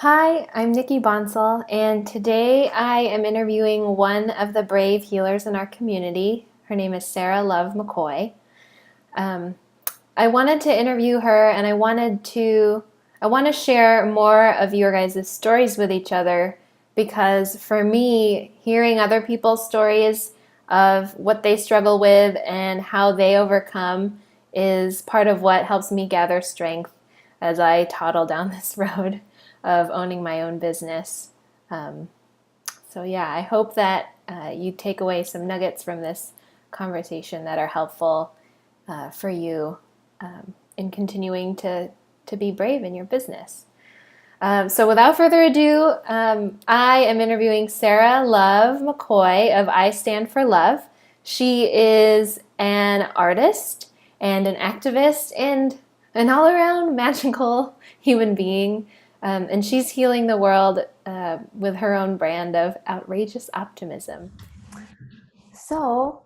Hi, I'm Nikki Bonsol, and today I am interviewing one of the brave healers in our community. Her name is Sarah Love McCoy. Um, I wanted to interview her, and I want to share more of your guys' stories with each other because for me, hearing other people's stories of what they struggle with and how they overcome is part of what helps me gather strength as I toddle down this road of owning my own business. Um, so, yeah, I hope that you take away some nuggets from this conversation that are helpful for you in continuing to be brave in your business. So, without further ado, I am interviewing Sarah Love McCoy of I Stand for Love. She is an artist and an activist and an all around magical human being. And she's healing the world with her own brand of outrageous optimism. So,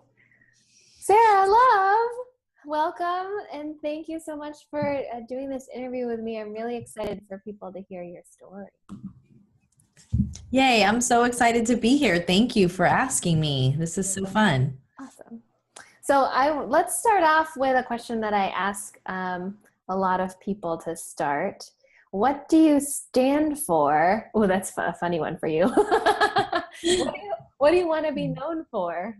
Sarah Love, welcome and thank you so much for doing this interview with me. I'm really excited for people to hear your story. Yay, I'm so excited to be here. Thank you for asking me. This is so fun. Awesome. So let's start off with a question that I ask a lot of people to start. What do you stand for? Oh, that's a funny one for you. What do you want to be known for?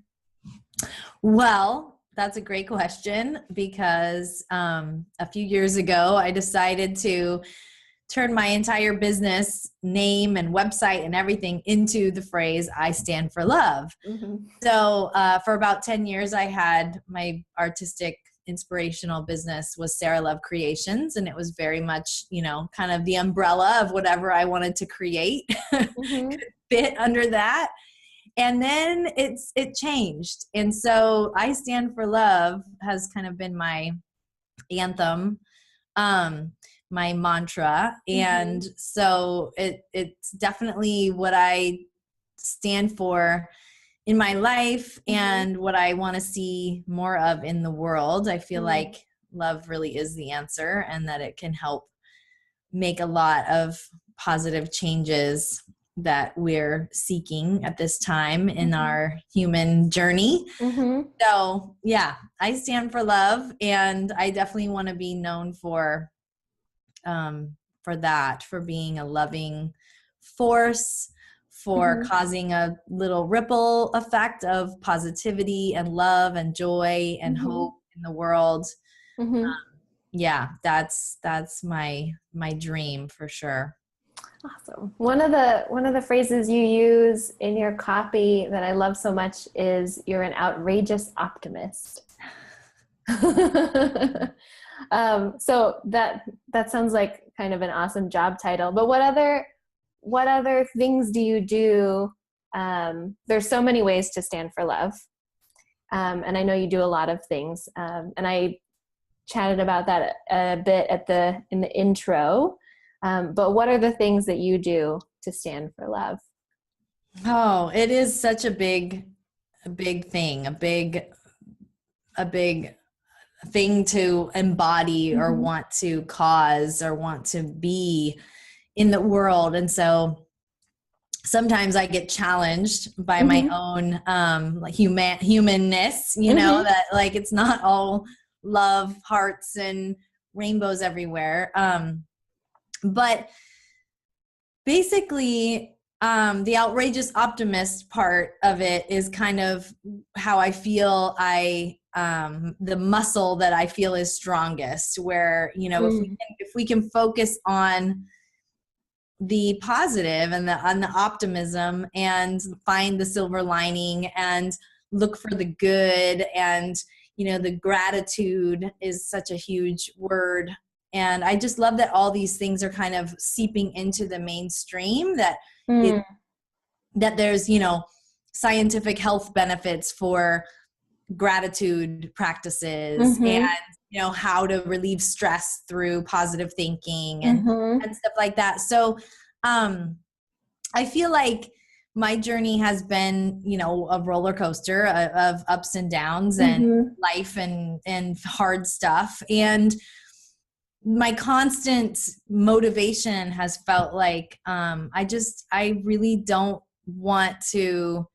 Well, that's a great question because a few years ago, I decided to turn my entire business name and website and everything into the phrase, I stand for love. Mm-hmm. So for about 10 years, I had my artistic inspirational business was Sarah Love Creations. And it was very much, kind of the umbrella of whatever I wanted to create Mm-hmm. could fit under that. And then it changed. And so I Stand for Love has kind of been my anthem, my mantra. Mm-hmm. And so it's definitely what I stand for in my life Mm-hmm. and what I want to see more of in the world. I feel Mm-hmm. like love really is the answer and that it can help make a lot of positive changes that we're seeking at this time in Mm-hmm. our human journey. Mm-hmm. So, yeah, I stand for love, and I definitely want to be known for that, for being a loving force, for Mm-hmm. causing a little ripple effect of positivity and love and joy and Mm-hmm. hope in the world. Mm-hmm. Yeah, that's my dream for sure. Awesome. One of the phrases you use in your copy that I love so much is you're an outrageous optimist. So that sounds like kind of an awesome job title. But what other things do you do? There's so many ways to stand for love, and I know you do a lot of things. And I chatted about that a bit in the intro. But what are the things that you do to stand for love? Oh, it is such a big thing, a big thing to embody or Mm-hmm. want to cause or want to be in the world. And so sometimes I get challenged by my Mm-hmm. own like humanness, Mm-hmm. that like it's not all love, hearts, and rainbows everywhere. But basically, the outrageous optimist part of it is kind of how I feel the muscle that I feel is strongest, where, if we can focus on the positive and on the optimism and find the silver lining and look for the good, and the gratitude is such a huge word, and I just love that all these things are kind of seeping into the mainstream, that it Mm-hmm. that there's scientific health benefits for gratitude practices, and Mm-hmm. how to relieve stress through positive thinking and Mm-hmm. stuff like that. So I feel like my journey has been, a roller coaster of ups and downs and Mm-hmm. life and hard stuff. And my constant motivation has felt like I really don't want to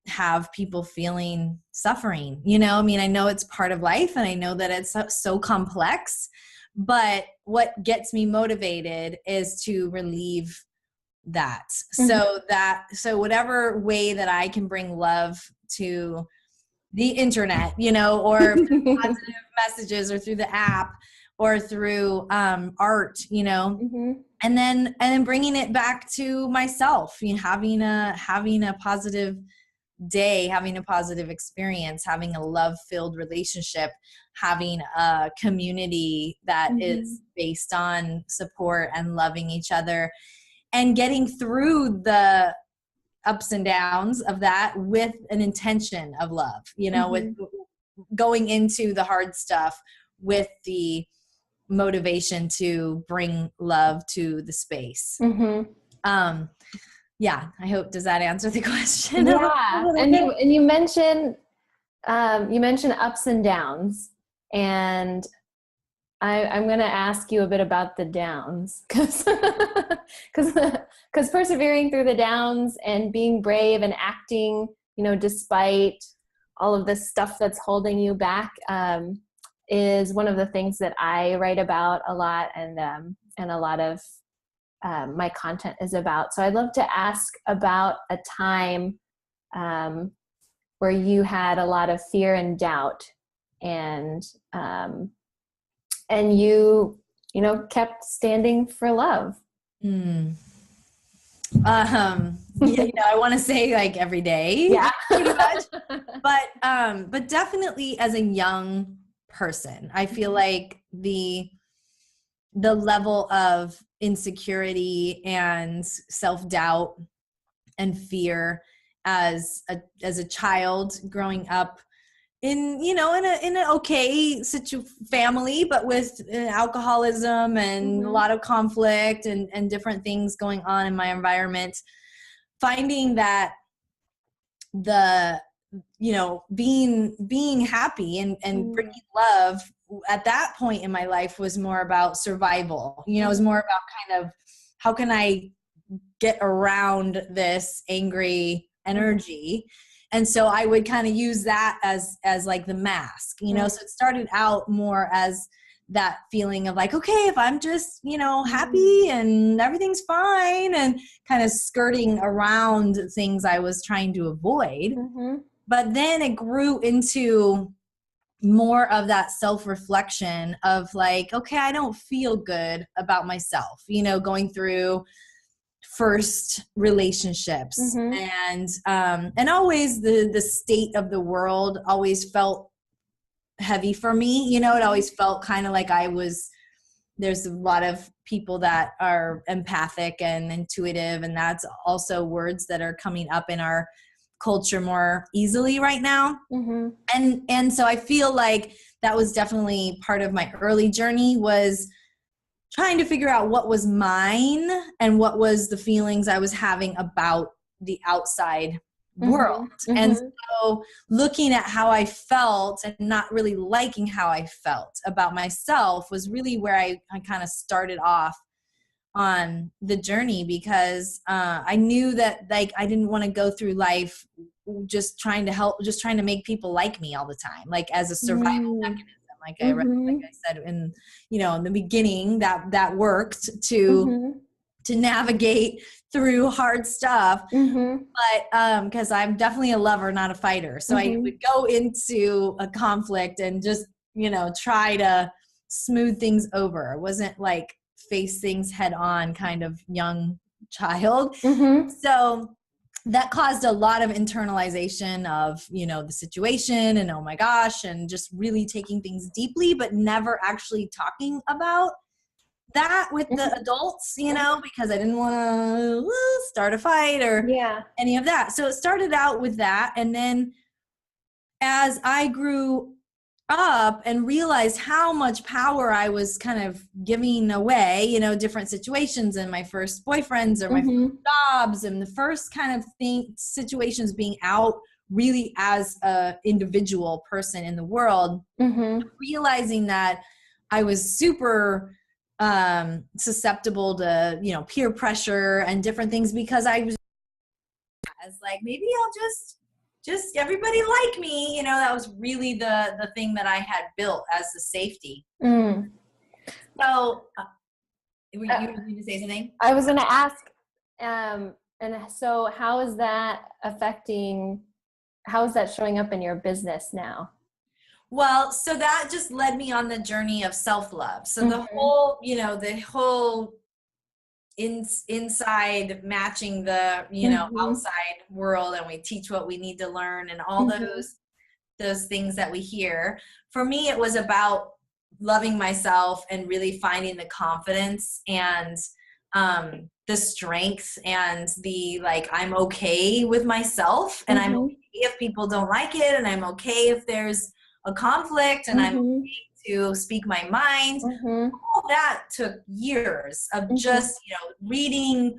have people feeling suffering. I mean, I know it's part of life and I know that it's so complex, but what gets me motivated is to relieve that. So whatever way that I can bring love to the internet, or through positive messages or through the app or through art, and then bringing it back to myself, having a positive day, having a positive experience, having a love-filled relationship, having a community that is based on support and loving each other, and getting through the ups and downs of that with an intention of love, with going into the hard stuff with the motivation to bring love to the space. Yeah, I hope, does that answer the question? Yeah. And you mentioned ups and downs, and I'm going to ask you a bit about the downs, because persevering through the downs and being brave and acting, despite all of this stuff that's holding you back, is one of the things that I write about a lot, and a lot of my content is about. So I'd love to ask about a time where you had a lot of fear and doubt, and you kept standing for love. I want to say like every day, yeah, pretty much. But definitely as a young person, I feel like the level of insecurity and self-doubt and fear as a child growing up in an okay family, but with alcoholism and a lot of conflict and different things going on in my environment, finding that being happy and bringing love at that point in my life was more about survival. It was more about kind of, how can I get around this angry energy? And so I would kind of use that as like the mask, so it started out more as that feeling of like, okay, if I'm just, happy and everything's fine, and kind of skirting around things I was trying to avoid. But then it grew into more of that self-reflection of like, okay, I don't feel good about myself, going through first relationships, and always the state of the world always felt heavy for me. It always felt kind of like there's a lot of people that are empathic and intuitive, and that's also words that are coming up in our culture more easily right now. And so I feel like that was definitely part of my early journey, was trying to figure out what was mine and what was the feelings I was having about the outside world. And so looking at how I felt and not really liking how I felt about myself was really where I kind of started off on the journey, because I knew that like I didn't want to go through life just trying to make people like me all the time, like as a survival mechanism. Like I said in the beginning, that worked to navigate through hard stuff. But because I'm definitely a lover, not a fighter, so I would go into a conflict and just try to smooth things over. It wasn't like face things head on kind of young child. So that caused a lot of internalization of, the situation, and oh my gosh, and just really taking things deeply, but never actually talking about that with the adults, because I didn't want to start a fight or any of that. So it started out with that. And then as I grew up and realized how much power I was kind of giving away, different situations, and my first boyfriends or my first jobs, and the first kind of situations being out really as a individual person in the world, realizing that I was super susceptible to, peer pressure and different things, because I was like, maybe I'll just everybody like me. That was really the thing that I had built as the safety. So you need to say something? I was going to ask, and so how is that showing up in your business now? Well, so that just led me on the journey of self-love. So the whole inside matching the, outside world, and we teach what we need to learn, and all those things that we hear. For me, it was about loving myself and really finding the confidence and the strength and the, like, I'm okay with myself, and I'm okay if people don't like it, and I'm okay if there's a conflict, and I'm okay to speak my mind. All that took years of just, reading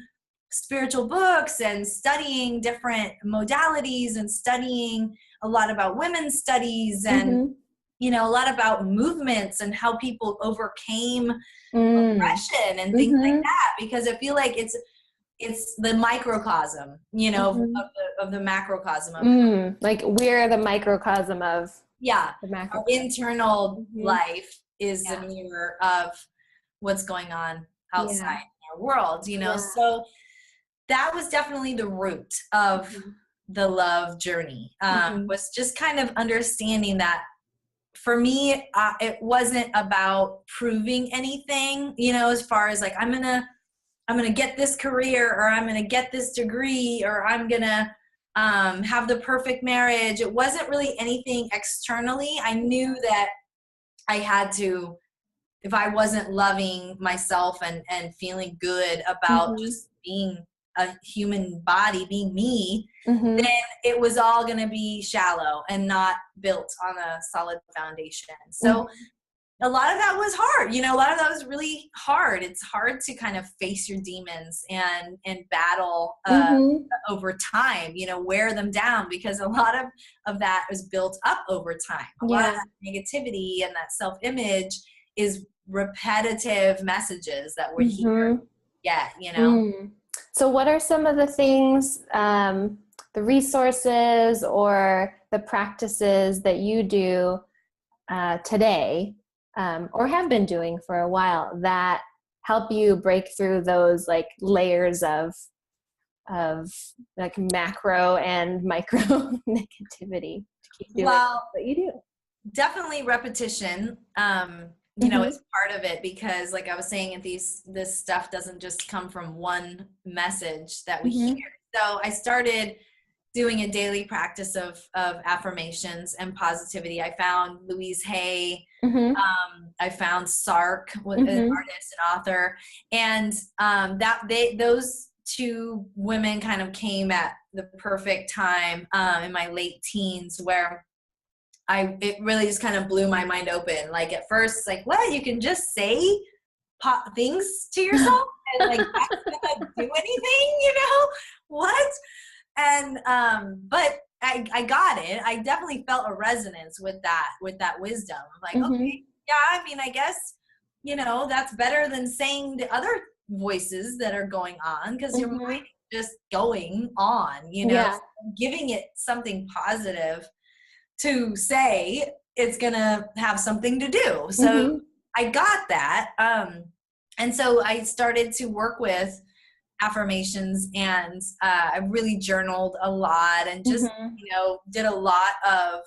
spiritual books and studying different modalities and studying a lot about women's studies and, a lot about movements and how people overcame oppression and things like that, because I feel like it's the microcosm, of the macrocosm of like we're the microcosm of the macrocosm. Our internal life is a mirror of what's going on outside in our world, so that was definitely the root of the love journey, was just kind of understanding that for me, it wasn't about proving anything, as far as like, I'm gonna get this career, or I'm gonna get this degree, or I'm gonna have the perfect marriage. It wasn't really anything externally. I knew that I had to, if I wasn't loving myself and feeling good about just being a human body, being me, then it was all going to be shallow and not built on a solid foundation. So a lot of that was hard. A lot of that was really hard. It's hard to kind of face your demons and battle over time, wear them down, because a lot of that is built up over time. A lot of that negativity and that self-image is repetitive messages that we hear. So what are some of the things, the resources or the practices that you do today, or have been doing for a while, that help you break through those like layers of like macro and micro negativity to keep doing what you do? Definitely repetition. Is part of it, because like I was saying, this stuff doesn't just come from one message that we hear. So I started doing a daily practice of affirmations and positivity. I found Louise Hay. I found Sark, an artist and author, and those two women kind of came at the perfect time in my late teens, where it really just kind of blew my mind open. Like at first, like, what? You can just say things to yourself and like that's gonna do anything, what? And but I got it. I definitely felt a resonance with that wisdom. Like, okay, I mean, I guess, that's better than saying the other voices that are going on, because your mind is just going on, giving it something positive to say, it's gonna have something to do. So I got that. And so I started to work with affirmations, and I really journaled a lot, and just, did a lot of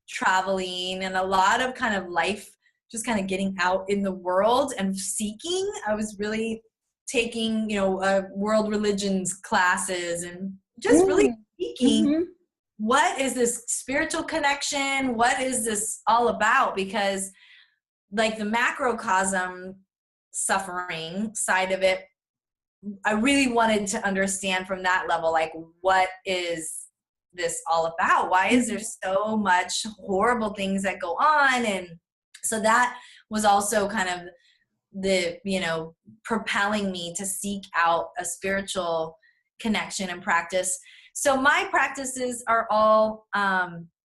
traveling and a lot of kind of life, just kind of getting out in the world and seeking. I was really taking, world religions classes and just really seeking what is this spiritual connection? What is this all about? Because like the macrocosm suffering side of it, I really wanted to understand from that level, like, what is this all about? Why is there so much horrible things that go on? And so that was also kind of the, propelling me to seek out a spiritual connection and practice. So my practices are all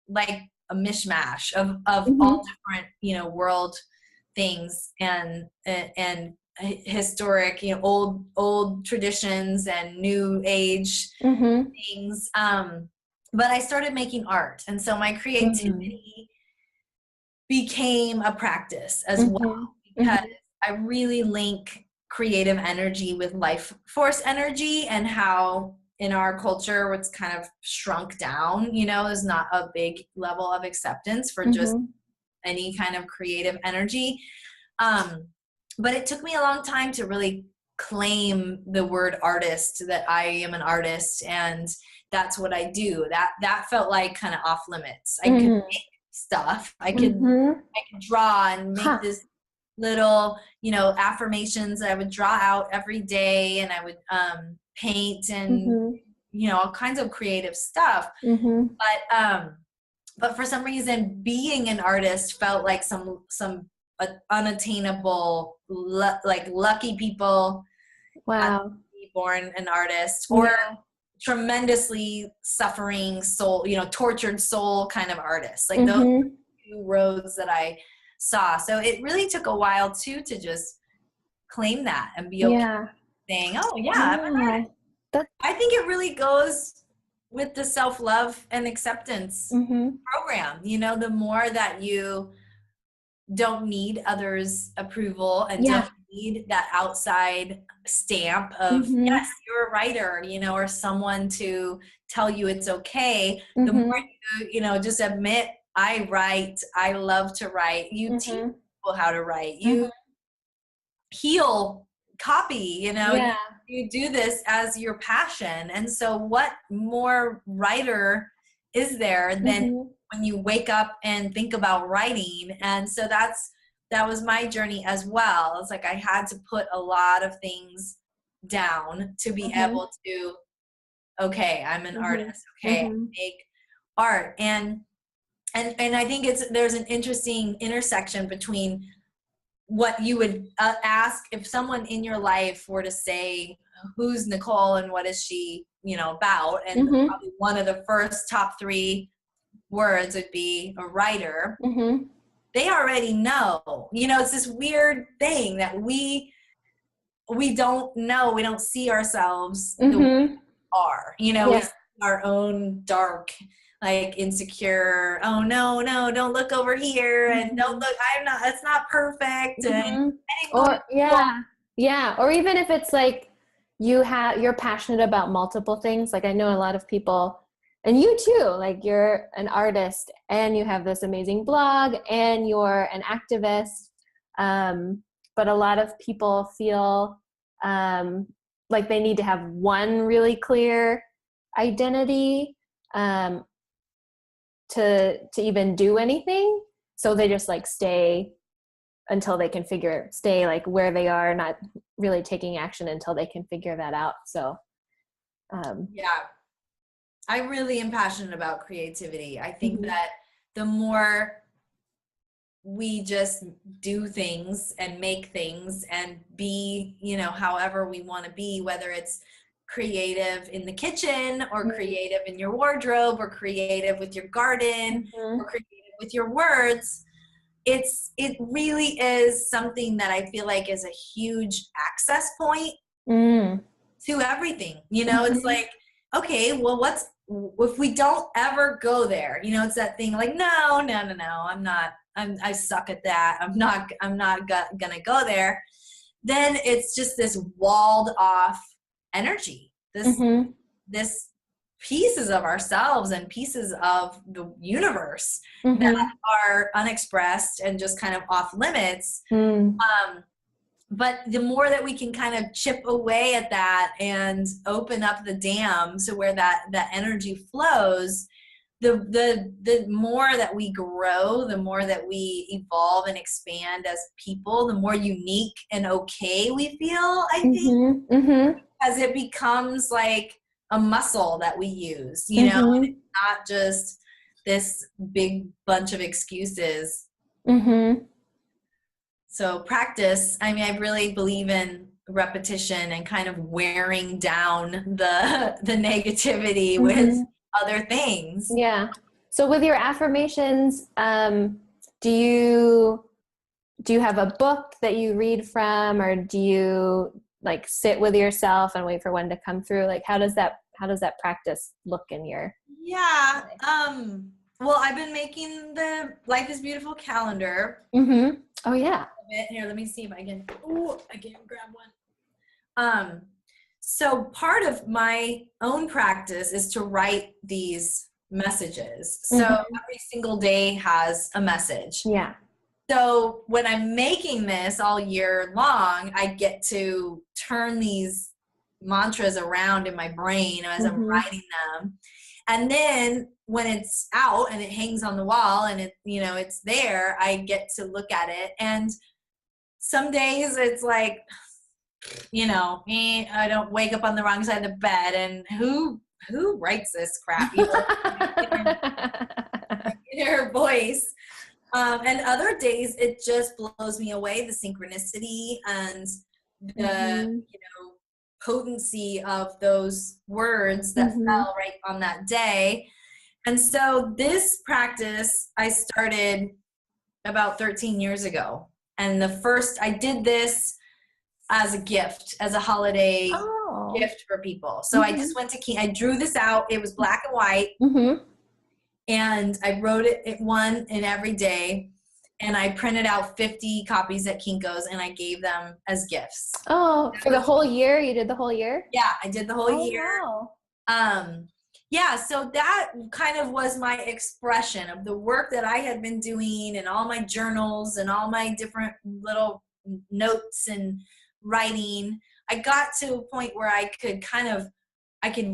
like a mishmash of all different, world things and historic, old traditions and new age things. But I started making art. And so my creativity became a practice as well, because I really link creative energy with life force energy, and how in our culture it's kind of shrunk down, there's not a big level of acceptance for just any kind of creative energy. But it took me a long time to really claim the word artist, that I am an artist and that's what I do. That felt like kind of off limits. I could make stuff. I could draw and make this little, affirmations that I would draw out every day, and I would paint and all kinds of creative stuff. But for some reason, being an artist felt like some unattainable, like lucky people. Wow. Be born an artist, or tremendously suffering soul, tortured soul kind of artists. Like those two roads that I saw. So it really took a while too to just claim that and be okay saying, oh yeah, I'm an artist. I think it really goes with the self-love and acceptance program. The more that you don't need others' approval and don't need that outside stamp of yes, you're a writer, or someone to tell you it's okay. The more you just admit, I write, I love to write. You teach people how to write. You heal copy, you do this as your passion. And so what more writer is there than when you wake up and think about writing? And so that was my journey as well. It's like I had to put a lot of things down to be able to, okay, I'm an artist. Okay, I make art. And I think there's an interesting intersection between what you would ask if someone in your life were to say, who's Nicole and what is she, about? And probably one of the first top 3 words would be a writer. They already know. It's this weird thing that we don't know. We don't see ourselves the way we are. We see our own dark, like insecure, oh no, don't look over here, and don't look, it's not perfect. And or or even if it's like you're passionate about multiple things. Like I know a lot of people, and you too, like you're an artist and you have this amazing blog and you're an activist, but a lot of people feel like they need to have one really clear identity to even do anything. So they just like stay until they can stay like where they are, not really taking action until they can figure that out. So I really am passionate about creativity. I think that the more we just do things and make things and be, however we want to be, whether it's creative in the kitchen or creative in your wardrobe or creative with your garden or creative with your words, it really is something that I feel like is a huge access point to everything. It's like, okay, well, if we don't ever go there, it's that thing like, no, I suck at that. I'm not gonna go there. Then it's just this walled off energy, this pieces of ourselves and pieces of the universe that are unexpressed and just kind of off limits. But the more that we can kind of chip away at that and open up the dam so where that energy flows, the more that we grow, the more that we evolve and expand as people, the more unique and okay we feel, I think, as it becomes like a muscle that we use, and it's not just this big bunch of excuses. So practice, I really believe in repetition and kind of wearing down the negativity with other things. Yeah. So with your affirmations, do you do you have a book that you read from, or do you like sit with yourself and wait for one to come through? Like, how does that practice look in your Yeah. life? Well, I've been making the Life is Beautiful calendar. Mm-hmm. Oh yeah. Here, let me see if I can. Oh, I can grab one. So part of my own practice is to write these messages. So every single day has a message. Yeah. So when I'm making this all year long, I get to turn these mantras around in my brain as I'm writing them. And then when it's out and it hangs on the wall and it's there, I get to look at it. And some days it's like, I don't wake up on the wrong side of the bed, and who writes this crap? In her voice. And other days it just blows me away, the synchronicity and the potency of those words that fell right on that day. And so this practice I started about 13 years ago. And I did this as a gift, as a holiday gift for people. So I just went to I drew this out. It was black and white. And I wrote it one in every day. And I printed out 50 copies at Kinko's, and I gave them as gifts. Oh, for the whole year? You did the whole year? Yeah, I did the whole year. Wow. Yeah, so that kind of was my expression of the work that I had been doing, and all my journals and all my different little notes and writing. I got to a point where I could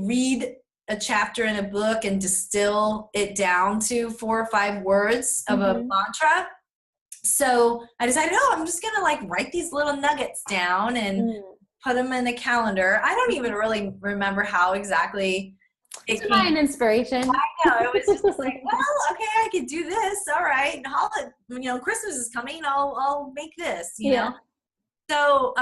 read a chapter in a book and distill it down to 4 or 5 words of a mantra. So I decided, I'm just going to write these little nuggets down and put them in a calendar. I don't even really remember how exactly it came. Divine inspiration. I know. It was just like, well, okay, I could do this. All right. Christmas is coming. I'll make this, you know? So,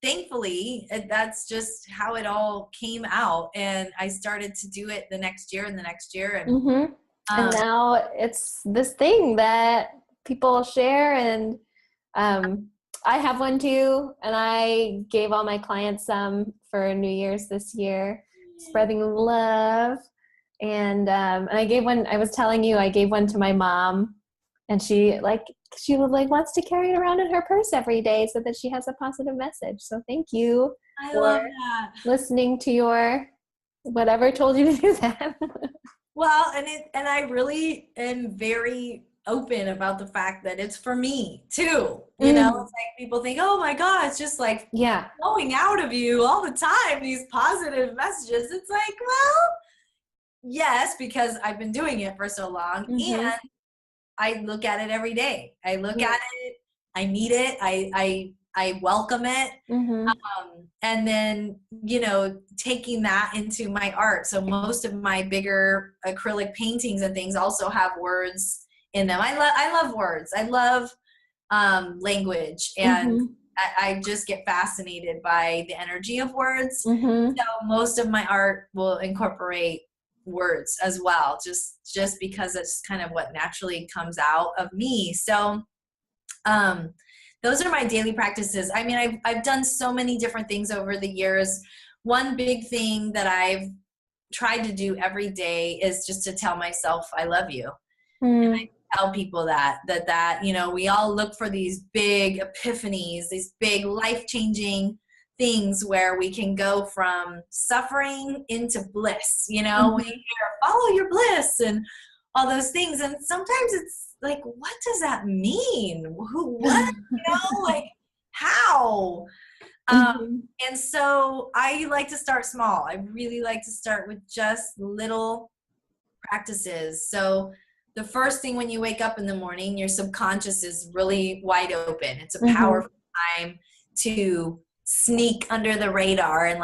thankfully, that's just how it all came out. And I started to do it the next year and the next year. And, and now it's this thing that people share. And I have one too. And I gave all my clients some for New Year's this year, spreading love. And I gave one, I was telling you, I gave one to my mom. And she wants to carry it around in her purse every day so that she has a positive message. So thank you love that. Listening to your whatever told you to do that. Well, and I really am very open about the fact that it's for me too. It's like people think, oh my God, it's just flowing out of you all the time, these positive messages. It's like, well, yes, because I've been doing it for so long, and I look at it every day. I look at it. I need it. I welcome it. And then, taking that into my art. So most of my bigger acrylic paintings and things also have words in them. I love words. I love language. And I just get fascinated by the energy of words. So most of my art will incorporate words as well, just because it's kind of what naturally comes out of me. So those are my daily practices. I mean, I've done so many different things over the years. One big thing that I've tried to do every day is just to tell myself I love you. And I tell people that we all look for these big epiphanies, these big life-changing things where we can go from suffering into bliss, we hear follow your bliss and all those things. And sometimes it's like, what does that mean? What, how? And so I like to start small. I really like to start with just little practices. So the first thing when you wake up in the morning, your subconscious is really wide open. It's a powerful time to sneak under the radar and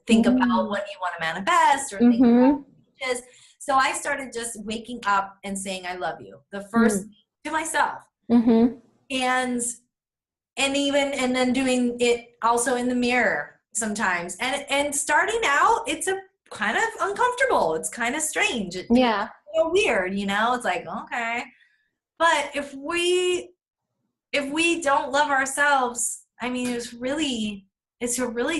think about what you want to manifest or think about changes. So I started just waking up and saying I love you, the first to myself, and then doing it also in the mirror sometimes. And starting out, it's a kind of uncomfortable. It's kind of strange. It's weird, it's like, okay. But if we if we don't love ourselves, I mean, it's really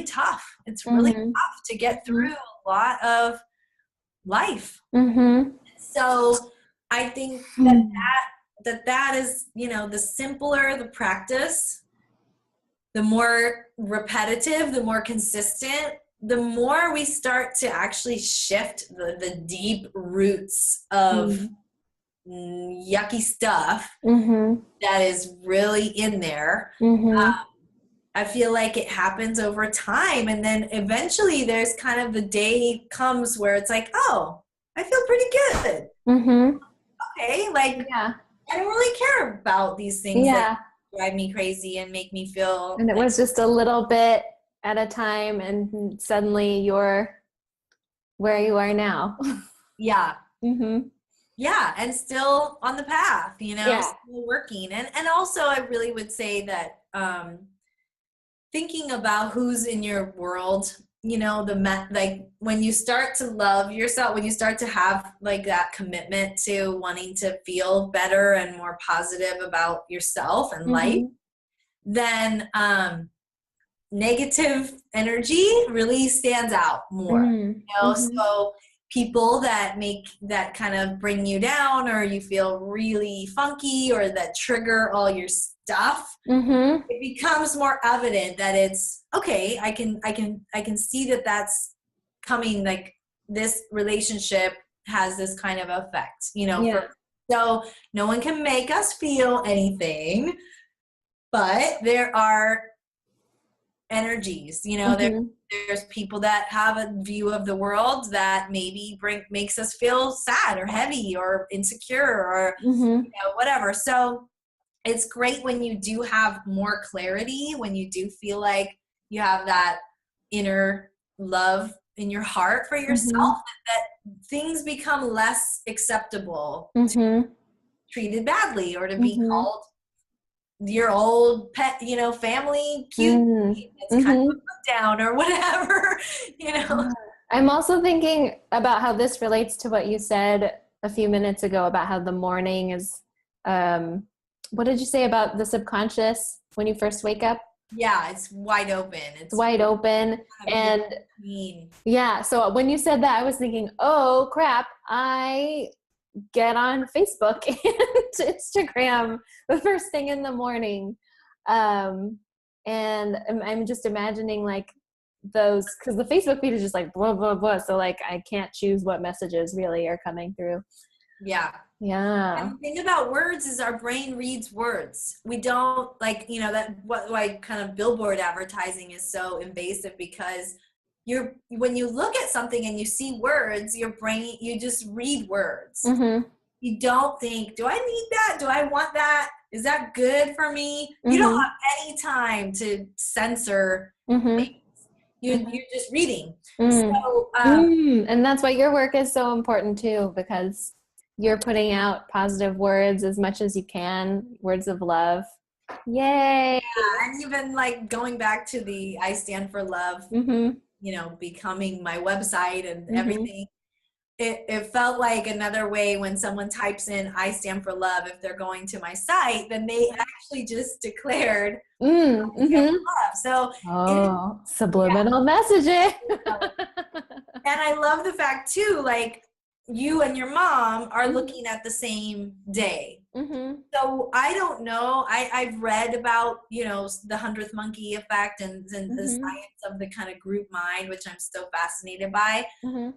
tough. It's really Mm-hmm. tough to get through a lot of life. Mm-hmm. So I think that is, the simpler the practice, the more repetitive, the more consistent, the more we start to actually shift the deep roots of yucky stuff Mm-hmm. that is really in there. Mm-hmm. I feel like it happens over time, and then eventually there's kind of the day comes where it's like, oh, I feel pretty good. Mm-hmm. Okay, like Yeah. I don't really care about these things that Yeah. drive me crazy and make me feel And it like, was just a little bit at a time, and suddenly you're where you are now. yeah, Mm-hmm. yeah, and still on the path, Yeah. still working. And also I really would say that thinking about who's in your world, like when you start to love yourself, when you start to have like that commitment to wanting to feel better and more positive about yourself and life, Mm-hmm. then negative energy really stands out more. Mm-hmm. So people that kind of bring you down, or you feel really funky, or that trigger all your stuff, Mm-hmm. it becomes more evident that it's okay. I can see that that's coming. Like, this relationship has this kind of effect, Yeah. so no one can make us feel anything, but there are energies, Mm-hmm. there's people that have a view of the world that maybe makes us feel sad or heavy or insecure or Mm-hmm. whatever. So it's great when you do have more clarity, when you do feel like you have that inner love in your heart for Mm-hmm. yourself, that things become less acceptable to Mm-hmm. be treated badly, or to be Mm-hmm. called your old pet, family cute. It's kind of Mm-hmm. a put down or whatever, I'm also thinking about how this relates to what you said a few minutes ago about how the morning is, what did you say about the subconscious when you first wake up? Yeah, it's wide open. It's wide open. Kind of And mean. yeah, so when you said that, I was thinking, oh crap, I get on Facebook and Instagram the first thing in the morning. Um, and I'm just imagining like those, because the Facebook feed is just like blah, blah, blah. So like I can't choose what messages really are coming through. Yeah. Yeah. And the thing about words is our brain reads words. We don't like, that why kind of billboard advertising is so invasive, because when you look at something and you see words, your brain, you just read words. Mm-hmm. You don't think, do I need that? Do I want that? Is that good for me? You don't Mm-hmm. have any time to censor Mm-hmm. things. You're just reading. Mm-hmm. So, And that's why your work is so important too, because you're putting out positive words as much as you can, words of love. Yay. yeah, and even like going back to the I Stand for Love, Mm-hmm. becoming my website and Mm-hmm. everything. It felt like another way when someone types in I Stand for Love, if they're going to my site, then they actually just declared I Stand Mm-hmm. for Love. So Oh, yeah. subliminal messaging. And I love the fact too, like, you and your mom are Mm-hmm. looking at the same day. Mm-hmm. So I don't know. I've read about, the 100th monkey effect, and the Mm-hmm. science of the kind of group mind, which I'm so fascinated by. Mm-hmm.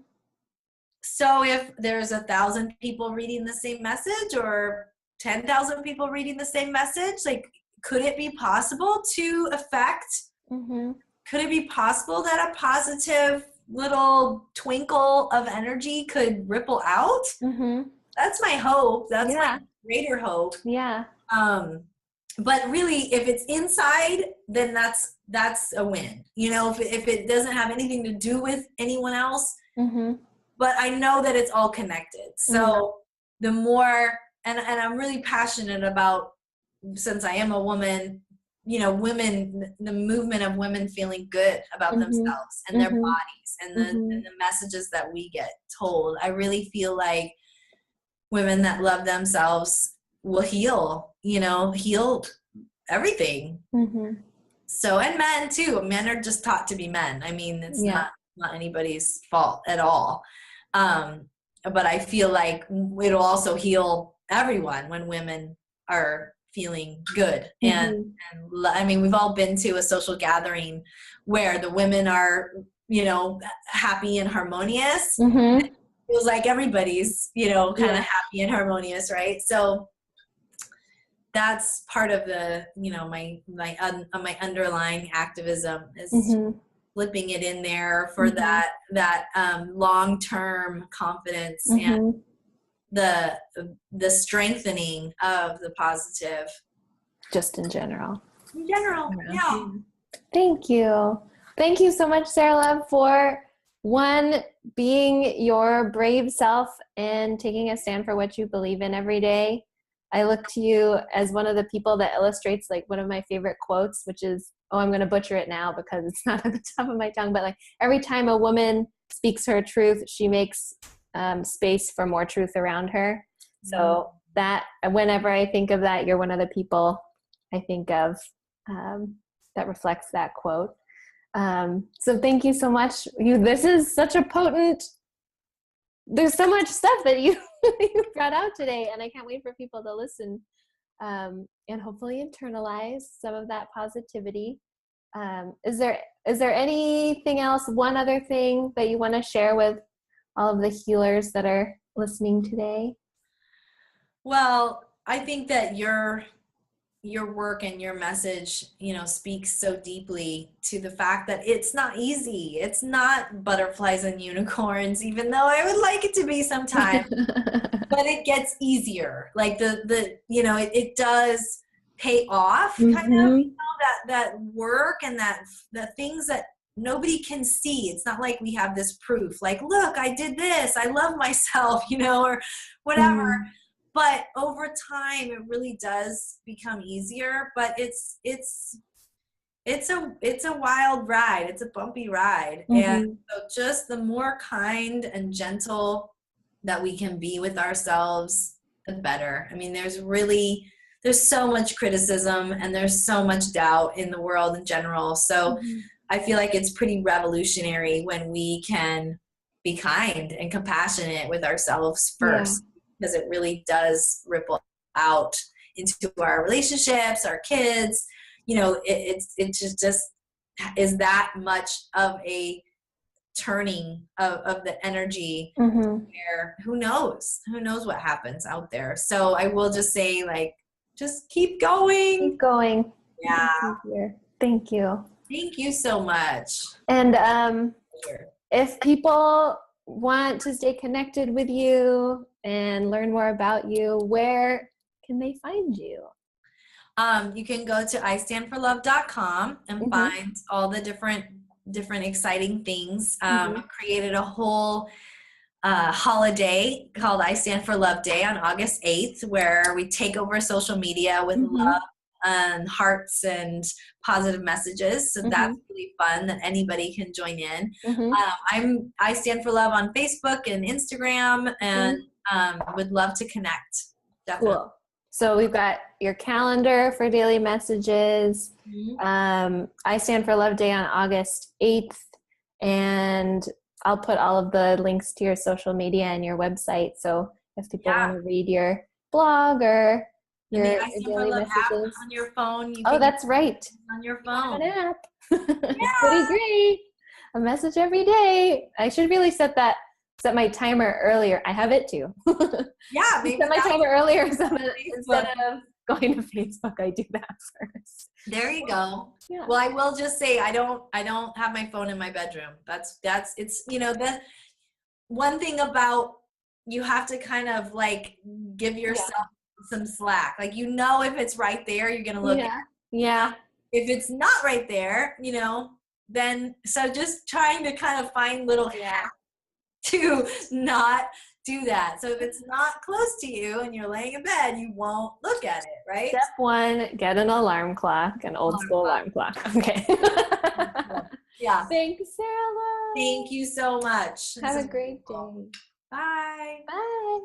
So if there's 1,000 people reading the same message, or 10,000 people reading the same message, like, could it be possible to affect? Mm-hmm. Could it be possible that a positive little twinkle of energy could ripple out? Mm-hmm. That's my hope. That's my Yeah. greater hope. Yeah. But really, if it's inside, then that's a win. If it doesn't have anything to do with anyone else, Mm-hmm. but I know that it's all connected. Yeah. So the more, and I'm really passionate about, since I am a woman, women, the movement of women feeling good about Mm-hmm. themselves and their Mm-hmm. bodies, and the Mm-hmm. messages that we get told. I really feel like women that love themselves will heal everything. Mm-hmm. So, and men too. Men are just taught to be men. I mean, it's not anybody's fault at all. But I feel like it'll also heal everyone when women are feeling good. And I mean, we've all been to a social gathering where the women are, happy and harmonious. Mm-hmm. It feels like everybody's, kind of happy and harmonious, right? So that's part of the, my underlying activism is flipping it in there for that long-term confidence and the strengthening of the positive. Just in general. Yeah. Thank you. Thank you so much, Sarah Love, for being your brave self and taking a stand for what you believe in every day. I look to you as one of the people that illustrates like one of my favorite quotes, which is, I'm going to butcher it now because it's not at the top of my tongue, but like every time a woman speaks her truth, she makes space for more truth around her. So that whenever I think of that, you're one of the people I think of that reflects that quote. So thank you so much. This is such a potent, there's so much stuff that you brought out today, and I can't wait for people to listen and hopefully internalize some of that positivity. Is there anything else, one other thing that you want to share with all of the healers that are listening today? Well, I think that your work and your message, speaks so deeply to the fact that it's not easy. It's not butterflies and unicorns, even though I would like it to be sometimes. But it gets easier. Like it does pay off, kind of, that work and the things that nobody can see. It's not like we have this proof, like, look, I did this, I love myself, or whatever. But over time, it really does become easier. But it's a wild ride. It's a bumpy ride. And so just the more kind and gentle that we can be with ourselves, the better. I mean, there's so much criticism and there's so much doubt in the world in general. So I feel like it's pretty revolutionary when we can be kind and compassionate with ourselves first. Yeah. Because it really does ripple out into our relationships, our kids. It just is that much of a turning of the energy where who knows what happens out there. So I will just say, like, just keep going. Keep going. Yeah. Thank you. Thank you so much. And if people want to stay connected with you and learn more about you, where can they find you? You can go to istandforlove.com and find all the different exciting things. I created a whole holiday called I Stand for Love Day on August 8th, where we take over social media with love and hearts and positive messages. So that's really fun that anybody can join in. I Stand for Love on Facebook and Instagram, and would love to connect. Definitely. Cool. So we've got your calendar for daily messages. I Stand for Love Day on August 8th. And I'll put all of the links to your social media and your website. So if people want to read your blog or your daily messages on your phone. That's right. On your phone. An app. Pretty great. A message every day. I should really set my timer earlier. I have it too. Yeah, maybe set my timer earlier so that instead of going to Facebook, I do that first. There you go. Yeah. Well, I will just say I don't have my phone in my bedroom. That's it's the one thing about, you have to kind of like give yourself some slack. Like, if it's right there, you're gonna look at it. Yeah. If it's not right there, then so just trying to kind of find little hacks to not do that. So if it's not close to you and you're laying in bed, you won't look at it, right? Step 1, get an alarm clock, an old school alarm clock. Okay. Yeah. Thanks, Sarah. Thank you so much. Have a great day. Bye. Bye.